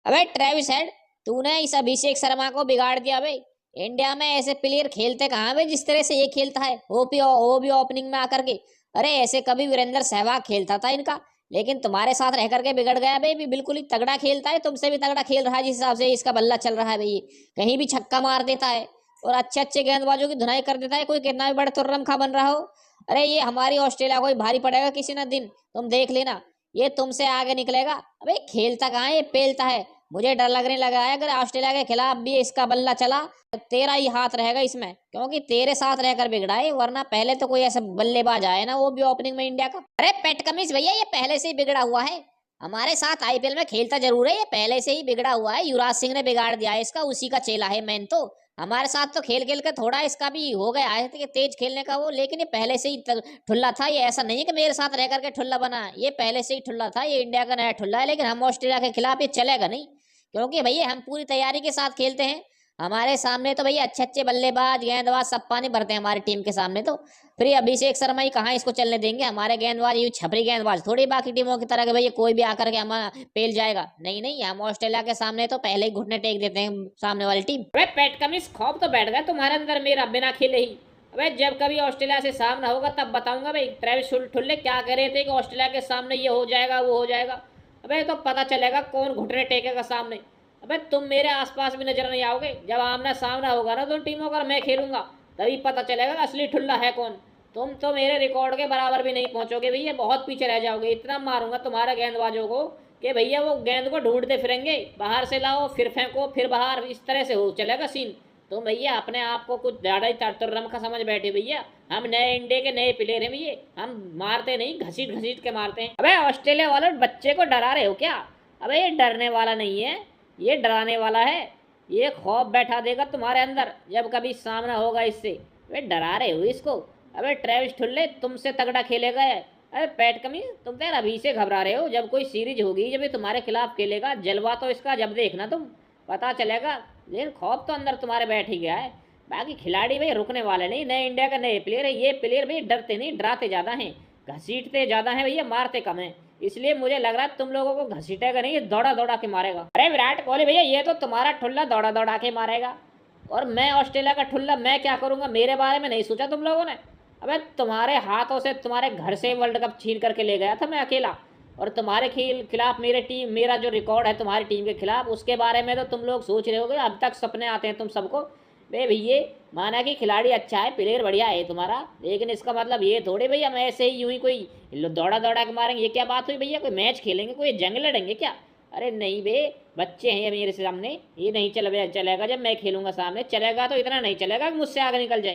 अबे Travis head, तूने इस अभिषेक शर्मा को बिगाड़ दिया भाई। इंडिया में ऐसे प्लेयर खेलते कहाँ भाई जिस तरह से ये खेलता है, वो भी ओपनिंग में आकर के। अरे ऐसे कभी वीरेंद्र सहवाग खेलता था इनका, लेकिन तुम्हारे साथ रह करके बिगड़ गया भाई। भी बिल्कुल ही तगड़ा खेलता है, तुमसे भी तगड़ा खेल रहा है जिस हिसाब से इसका बल्ला चल रहा है भाई। कहीं भी छक्का मार देता है और अच्छे अच्छे गेंदबाजों की धुनाई कर देता है, कोई कितना भी बड़ा तुर्रम खा बन रहा हो। अरे ये हमारी ऑस्ट्रेलिया को ही भारी पड़ेगा किसी न दिन, तुम देख लेना। ये तुमसे आगे निकलेगा। अबे खेलता कहाँ है, ये पेलता है। मुझे डर लगने लगा है, अगर ऑस्ट्रेलिया के खिलाफ भी इसका बल्ला चला तो तेरा ही हाथ रहेगा इसमें, क्योंकि तेरे साथ रहकर बिगड़ा है। वरना पहले तो कोई ऐसा बल्लेबाज आए ना, वो भी ओपनिंग में इंडिया का। अरे पेट कमिंस भैया, ये पहले से ही बिगड़ा हुआ है। हमारे साथ आईपीएल में खेलता जरूर है, ये पहले से ही बिगड़ा हुआ है। युवराज सिंह ने बिगाड़ दिया है इसका, उसी का चेला है मैन तो। हमारे साथ तो खेल खेल के थोड़ा इसका भी हो गया है कि तेज खेलने का वो, लेकिन ये पहले से ही ठुल्ला था। ये ऐसा नहीं है कि मेरे साथ रह करके ठुल्ला बना है, ये पहले से ही ठुल्ला था। ये इंडिया का नया ठुल्ला है, लेकिन हम ऑस्ट्रेलिया के खिलाफ ये चलेगा नहीं, क्योंकि भैया हम पूरी तैयारी के साथ खेलते हैं। हमारे सामने तो भैया अच्छे अच्छे बल्लेबाज गेंदबाज सब पानी भरते हैं हमारी टीम के सामने तो। फिर ये अभिषेक शर्मा ही कहाँ इसको चलने देंगे। हमारे गेंदबाज ये छपरी गेंदबाज थोड़ी बाकी टीमों की तरह के भैया कोई भी आकर के हम पेल जाएगा। नहीं नहीं, हम ऑस्ट्रेलिया के सामने तो पहले ही घुटने टेक देते हैं सामने वाली टीम। अरे पेट कमिंस, खौफ तो बैठ गया तुम्हारे अंदर मेरा बिना खेले ही। अबे जब कभी ऑस्ट्रेलिया से सामना होगा तब बताऊंगा भाई। ट्रेविस ठुल्ले क्या कह रहे थे कि ऑस्ट्रेलिया के सामने ये हो जाएगा वो हो जाएगा। अबे तो पता चलेगा कौन घुटने टेकेगा सामने। अबे तुम मेरे आसपास भी नजर नहीं आओगे। जब आमना सामना होगा ना दोनों टीमों का, मैं खेलूंगा, तभी पता चलेगा असली ठुल्ला है कौन। तुम तो मेरे रिकॉर्ड के बराबर भी नहीं पहुंचोगे भैया, बहुत पीछे रह जाओगे। इतना मारूंगा तुम्हारे गेंदबाजों को कि भैया वो गेंद को ढूंढते फिरेंगे, बाहर से लाओ फिर फेंको फिर बाहर, इस तरह से हो चलेगा सीन। तो भैया अपने आप को कुछ ज्यादा ही तर्रम का समझ बैठे भैया। हम नए इंडिया के नए प्लेयर हैं भैया, हम मारते नहीं, घसीट घसीट के मारते हैं। अबे ऑस्ट्रेलिया वाले बच्चे को डरा रहे हो क्या? अबे ये डरने वाला नहीं है, ये डराने वाला है। ये खौफ बैठा देगा तुम्हारे अंदर जब कभी सामना होगा इससे। वे डरा रहे हो इसको। अबे ट्रेविस ठुल्ले तुमसे तगड़ा खेलेगा है। अरे पैट कमी, तुम तो यार अभी से घबरा रहे हो। जब कोई सीरीज होगी, जब ये तुम्हारे खिलाफ खेलेगा, जलवा तो इसका जब देखना तुम, पता चलेगा। लेकिन खौफ तो अंदर तुम्हारे बैठ ही गया है। बाकी खिलाड़ी भाई रुकने वाले नहीं, नए इंडिया का नए प्लेयर है। ये प्लेयर भाई डरते नहीं, डराते ज़्यादा हैं, घसीटते ज़्यादा हैं भैया, मारते कम हैं। इसलिए मुझे लग रहा है तुम लोगों को घसीटेगा नहीं, ये दौड़ा दौड़ा के मारेगा। अरे विराट कोहली भैया, ये तो तुम्हारा ठुल्ला दौड़ा दौड़ा के मारेगा, और मैं ऑस्ट्रेलिया का ठुल्ला मैं क्या करूंगा? मेरे बारे में नहीं सोचा तुम लोगों ने? अबे तुम्हारे हाथों से, तुम्हारे घर से वर्ल्ड कप छीन करके ले गया था मैं अकेला। और तुम्हारे खिलाफ मेरा जो रिकॉर्ड है तुम्हारी टीम के खिलाफ, उसके बारे में तो तुम लोग सोच रहे होगे। अब तक सपने आते हैं तुम सबको। बे भैया, माना कि खिलाड़ी अच्छा है, प्लेयर बढ़िया है तुम्हारा, लेकिन इसका मतलब ये थोड़ी भैया हम ऐसे ही यूं ही कोई दौड़ा दौड़ा के मारेंगे। ये क्या बात हुई भैया? कोई मैच खेलेंगे, कोई जंग लड़ेंगे क्या? अरे नहीं बे, बच्चे हैं ये मेरे सामने, ये नहीं चलेगा। जब मैं खेलूंगा सामने चलेगा तो इतना नहीं चलेगा कि मुझसे आगे निकल जाए।